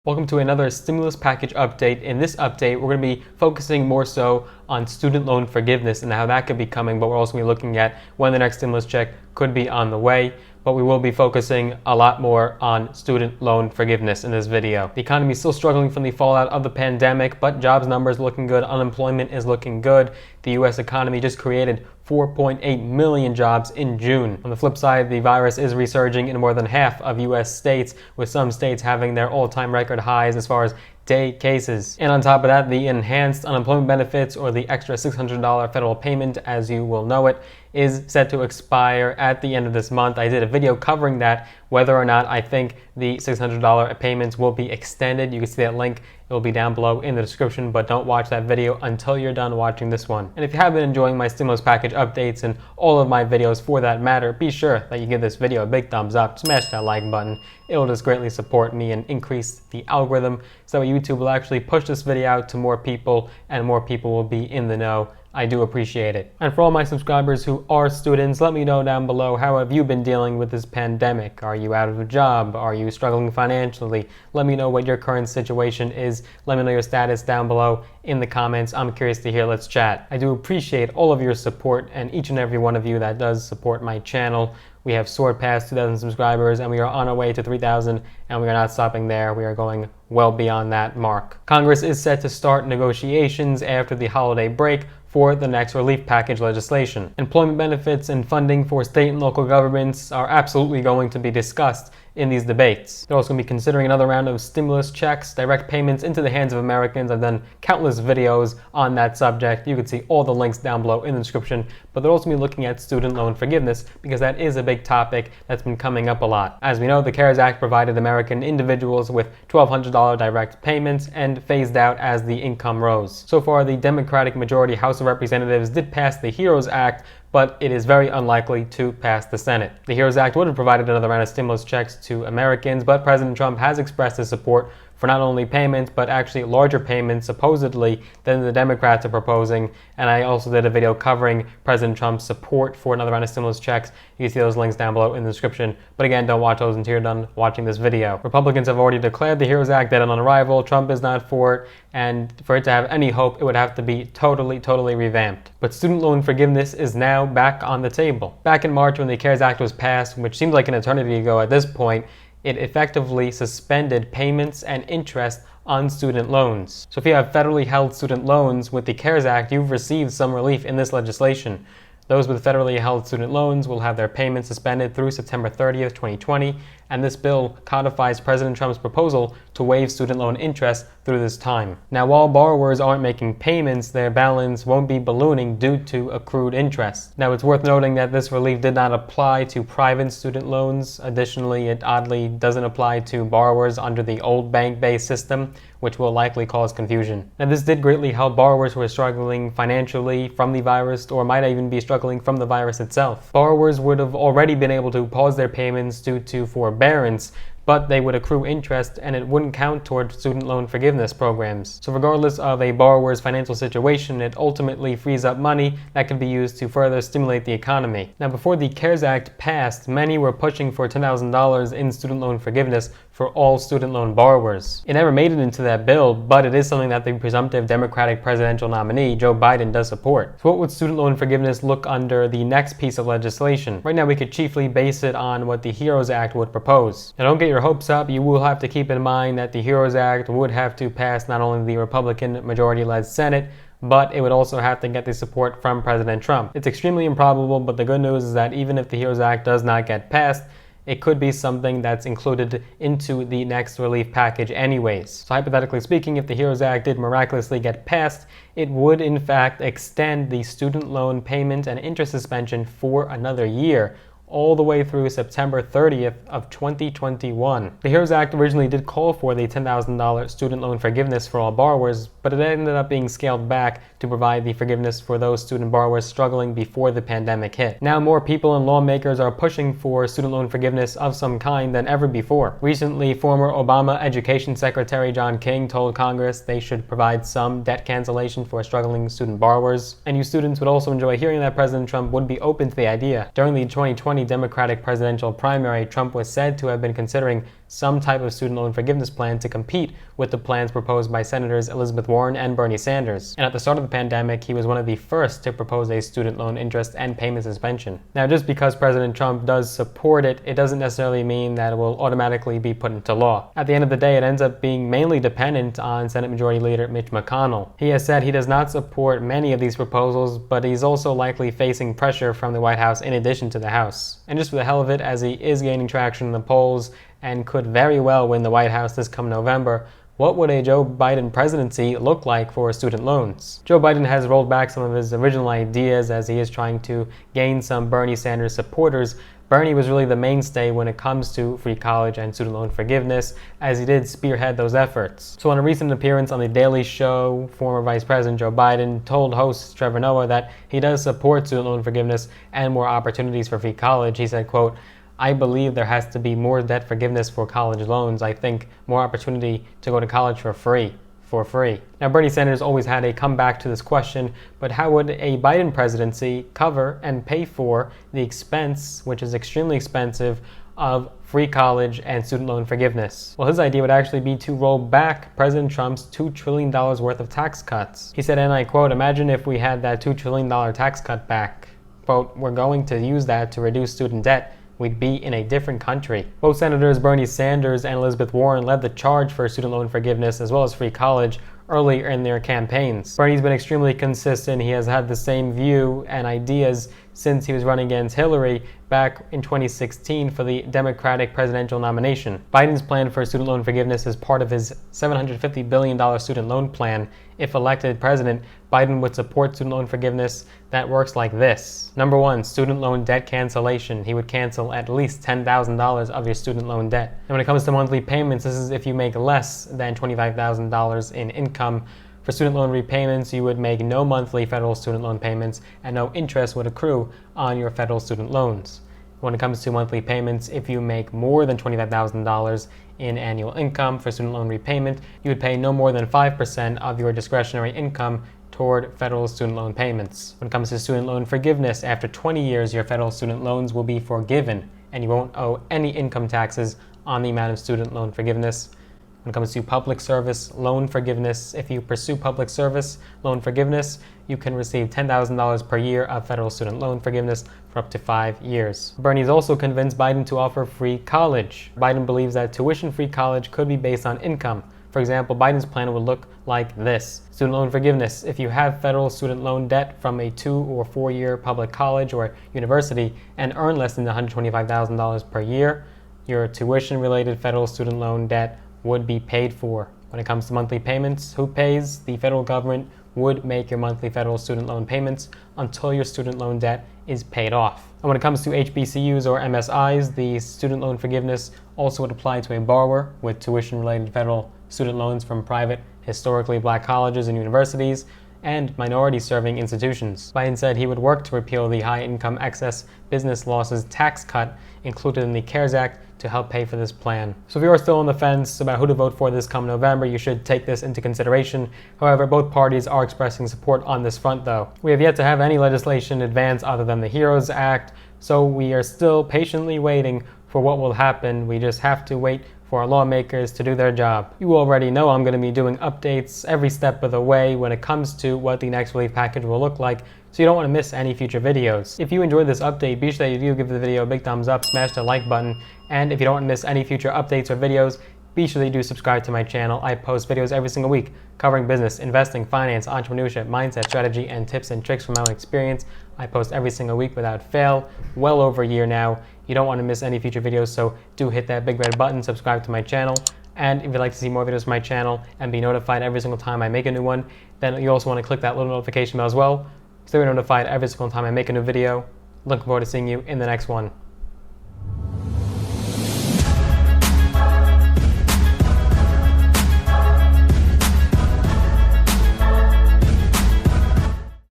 Welcome to another stimulus package update. In this update, we're going to be focusing more so on student loan forgiveness and how that could be coming, but we're also going to be looking at when the next stimulus check could be on the way. But we will be focusing a lot more on student loan forgiveness in this video. The economy is still struggling from the fallout of the pandemic, but jobs numbers looking good, unemployment is looking good. The US economy just created 4.8 million jobs in June. On the flip side, the virus is resurging in more than half of US states, with some states having their all-time record highs as far as day cases. And on top of that, the enhanced unemployment benefits, or the extra $600 federal payment as you will know it, is set to expire at the end of this month. I did a video covering that, whether or not I think the $600 payments will be extended. You can see that link. It will be down below in the description, but don't watch that video until you're done watching this one. And if you have been enjoying my stimulus package updates and all of my videos for that matter, be sure that you give this video a big thumbs up, smash that like button. It will just greatly support me and increase the algorithm so that YouTube will actually push this video out to more people and more people will be in the know. I do appreciate it. And for all my subscribers who are students, let me know down below, how have you been dealing with this pandemic? Are you out of a job? Are you struggling financially? Let me know what your current situation is. Let me know your status down below in the comments. I'm curious to hear. Let's chat. I do appreciate all of your support and each and every one of you that does support my channel. We have soared past 2,000 subscribers and we are on our way to 3,000, and we are not stopping there. We are going well beyond that mark. Congress is set to start negotiations after the holiday break for the next relief package legislation. Employment benefits and funding for state and local governments are absolutely going to be discussed in these debates. They're also going to be considering another round of stimulus checks, direct payments into the hands of Americans. I've done countless videos on that subject. You can see all the links down below in the description. But they're also going to be looking at student loan forgiveness because that is a big topic that's been coming up a lot. As we know, the CARES Act provided American individuals with $1,200 direct payments and phased out as the income rose. So far, the Democratic majority House of Representatives did pass the HEROES Act, but it is very unlikely to pass the Senate. The HEROES Act would have provided another round of stimulus checks to Americans, but President Trump has expressed his support for not only payments, but actually larger payments, supposedly, than the Democrats are proposing. And I also did a video covering President Trump's support for another round of stimulus checks. You can see those links down below in the description. But again, don't watch those until you're done watching this video. Republicans have already declared the HEROES Act dead on arrival. Trump is not for it. And for it to have any hope, it would have to be totally revamped. But student loan forgiveness is now back on the table. Back in March, when the CARES Act was passed, which seems like an eternity ago at this point, it effectively suspended payments and interest on student loans. So if you have federally held student loans with the CARES Act, you've received some relief in this legislation. Those with federally held student loans will have their payments suspended through September 30th, 2020, and this bill codifies President Trump's proposal to waive student loan interest through this time. Now, while borrowers aren't making payments, their balance won't be ballooning due to accrued interest. Now, it's worth noting that this relief did not apply to private student loans. Additionally, it oddly doesn't apply to borrowers under the old bank-based system, which will likely cause confusion. Now, this did greatly help borrowers who are struggling financially from the virus, or might even be struggling from the virus itself. Borrowers would have already been able to pause their payments due to forbearance, but they would accrue interest and it wouldn't count toward student loan forgiveness programs. So regardless of a borrower's financial situation, it ultimately frees up money that can be used to further stimulate the economy. Now, before the CARES Act passed, many were pushing for $10,000 in student loan forgiveness for all student loan borrowers. It never made it into that bill, but it is something that the presumptive Democratic presidential nominee, Joe Biden, does support. So what would student loan forgiveness look under the next piece of legislation? Right now, we could chiefly base it on what the HEROES Act would propose. Now, don't get your hopes up. You will have to keep in mind that the HEROES Act would have to pass not only the Republican majority-led Senate, but it would also have to get the support from President Trump. It's extremely improbable, but the good news is that even if the HEROES Act does not get passed, it could be something that's included into the next relief package anyways. So hypothetically speaking, if the HEROES Act did miraculously get passed, it would in fact extend the student loan payment and interest suspension for another year, all the way through September 30th of 2021. The HEROES Act originally did call for the $10,000 student loan forgiveness for all borrowers, but it ended up being scaled back to provide the forgiveness for those student borrowers struggling before the pandemic hit. Now more people and lawmakers are pushing for student loan forgiveness of some kind than ever before. Recently, former Obama Education Secretary John King told Congress they should provide some debt cancellation for struggling student borrowers. And you students would also enjoy hearing that President Trump would be open to the idea. During the 2020 Democratic presidential primary, Trump was said to have been considering some type of student loan forgiveness plan to compete with the plans proposed by Senators Elizabeth Warren and Bernie Sanders. And at the start of the pandemic, he was one of the first to propose a student loan interest and payment suspension. Now, just because President Trump does support it, it doesn't necessarily mean that it will automatically be put into law. At the end of the day, it ends up being mainly dependent on Senate Majority Leader Mitch McConnell. He has said he does not support many of these proposals, but he's also likely facing pressure from the White House in addition to the House. And just for the hell of it, as he is gaining traction in the polls and could very well win the White House this come November, what would a Joe Biden presidency look like for student loans? Joe Biden has rolled back some of his original ideas as he is trying to gain some Bernie Sanders supporters. Bernie was really the mainstay when it comes to free college and student loan forgiveness, as he did spearhead those efforts. So on a recent appearance on The Daily Show, former Vice President Joe Biden told host Trevor Noah that he does support student loan forgiveness and more opportunities for free college. He said, quote, "I believe there has to be more debt forgiveness for college loans. I think more opportunity to go to college for free. Now, Bernie Sanders always had a comeback to this question, but how would a Biden presidency cover and pay for the expense, which is extremely expensive, of free college and student loan forgiveness? Well, his idea would actually be to roll back President Trump's $2 trillion worth of tax cuts. He said, and I quote, "Imagine if we had that $2 trillion tax cut back. Quote, we're going to use that to reduce student debt. We'd be in a different country." Both Senators Bernie Sanders and Elizabeth Warren led the charge for student loan forgiveness as well as free college earlier in their campaigns. Bernie's been extremely consistent. He has had the same view and ideas since he was running against Hillary back in 2016 for the Democratic presidential nomination. Biden's plan for student loan forgiveness is part of his $750 billion student loan plan. If elected president, Biden would support student loan forgiveness that works like this. Number one, student loan debt cancellation. He would cancel at least $10,000 of your student loan debt. And when it comes to monthly payments, this is if you make less than $25,000 in income. For student loan repayments, you would make no monthly federal student loan payments and no interest would accrue on your federal student loans. When it comes to monthly payments, if you make more than $25,000 in annual income for student loan repayment, you would pay no more than 5% of your discretionary income toward federal student loan payments. When it comes to student loan forgiveness, after 20 years, your federal student loans will be forgiven and you won't owe any income taxes on the amount of student loan forgiveness. When it comes to public service loan forgiveness, if you pursue public service loan forgiveness, you can receive $10,000 per year of federal student loan forgiveness for up to 5 years. Bernie is also convinced Biden to offer free college. Biden believes that tuition-free college could be based on income. For example, Biden's plan would look like this. Student loan forgiveness. If you have federal student loan debt from a 2 or 4 year public college or university and earn less than $125,000 per year, your tuition-related federal student loan debt would be paid for. When it comes to monthly payments, who pays? The federal government would make your monthly federal student loan payments until your student loan debt is paid off. And when it comes to HBCUs or MSIs, the student loan forgiveness also would apply to a borrower with tuition-related federal student loans from private, historically black colleges and universities, and minority-serving institutions. Biden said he would work to repeal the high-income excess business losses tax cut included in the CARES Act to help pay for this plan. So if you are still on the fence about who to vote for this come November, you should take this into consideration. However, both parties are expressing support on this front though. We have yet to have any legislation advance other than the HEROES Act, so we are still patiently waiting for what will happen. We just have to wait for our lawmakers to do their job. You already know I'm going to be doing updates every step of the way when it comes to what the next relief package will look like, so you don't want to miss any future videos. If you enjoyed this update, be sure that you do give the video a big thumbs up, smash the like button, and if you don't want to miss any future updates or videos, be sure that you do subscribe to my channel. I post videos every single week covering business, investing, finance, entrepreneurship, mindset, strategy, and tips and tricks from my own experience. I post every single week without fail, well over a year now. You don't want to miss any future videos, so do hit that big red button, subscribe to my channel. And if you'd like to see more videos from my channel and be notified every single time I make a new one, then you also want to click that little notification bell as well, so you're notified every single time I make a new video. Looking forward to seeing you in the next one.